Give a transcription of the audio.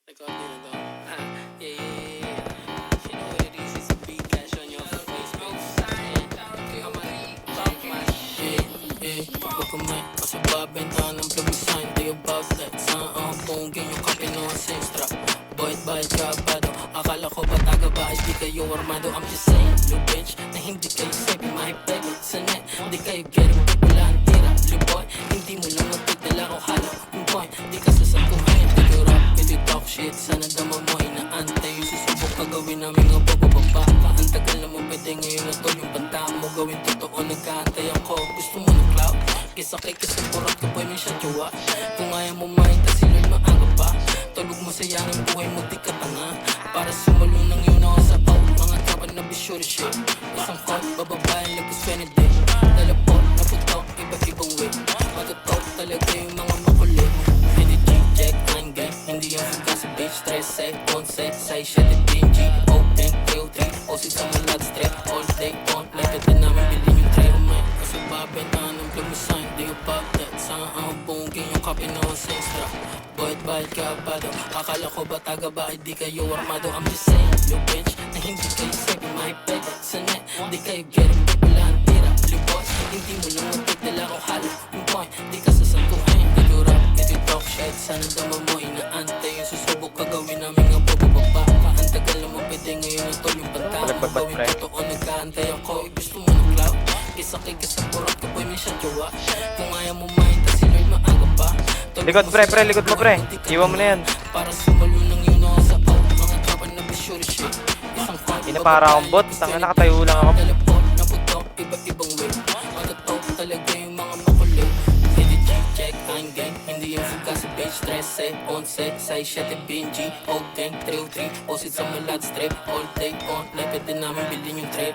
Record din na to. Yeah. You know what it is, it's a big cash on your Facebook. Huwag ka may masababenta ng plug-sign. They about that. Saan ang punggin yung kape no ancestra. Bayad kabado. Akala ko ba taga ba ay di kayo armado. I'm just saying, little bitch, na hindi kayo safe. Mahipeg sa net, di kayo getting wala ang tira. Little boy, hindi mo lang magdadala ko halo. Yung point, di ka sasaguhin. Di ka rap, di talk shit. Sana dama mo inaantay. Yung susubok ka gawin namin nga bababa. Ang tagal na mo pwede ngayon na to. Yung banta mo gawin totoo, nagkaantay ako. Gusto mo ng cloud? Kisa kay kasi kurap ka boy, may siya jowa. Kung ayaw mo mahita sila maaga pa. Tulog mo saya ng buhay mo, di ka tanga. Para sumulong ng yun ako sa out. Mga tropa na bisyo shit. Isang call, bababayan, lagos penede. Dalapot, naputok, iba-ibang way. Matutok talaga yung mga makulit. Hindi G-Jack, I'm gang. Hindi yung suga sa bitch. 13, 11, 6, 7, PNG. Open, 3, osid sa malat strep. All day on, like ito namin bilhin yung tray. Umay, kasi babenta ng plug-sign. Di about that. Saan ang bungking yung kape no ancestra. Bayad kabado. Akala ko ba taga ba ay di kayo armado. I'm just saying, little bitch, na hindi kayo safe. Mahipeg sa net, di kayo getting wala ang tira. Little boy, hindi mo lang magdadala ko halo. Yung point, di ka sasantuhin. Di ko rap, di ko talk shit. Sana dama mo inaantay. Yung susubok ka gawin namin nga bababa. Ang tagal na mo pwede ngayon na to. Yung banta mo gawin totoo, nagkaantay ako. Gusto mo ng cloud? Kisa kay kasapurat ka boy, may siya jowa. Kung ayaw mo mahita sila maaga pa. Likod pre, likod mo pre. Iwan mo na yan. Para sumulong ng yun ako sa out. Mga tropa na bisyo shit. Isang fight, Hindi na para akong bot. Tanga nakatayo lang ako. Teleport, naputok, iba-ibang way. Matutok talaga yung mga makulit. Hindi G-Check, I'm gang. Hindi yung suga sa bitch. 13, 11, 6, 7, PNG. Old gang, 3, osid sa malat strip. All day on, like pwede namin bilhin yung trip.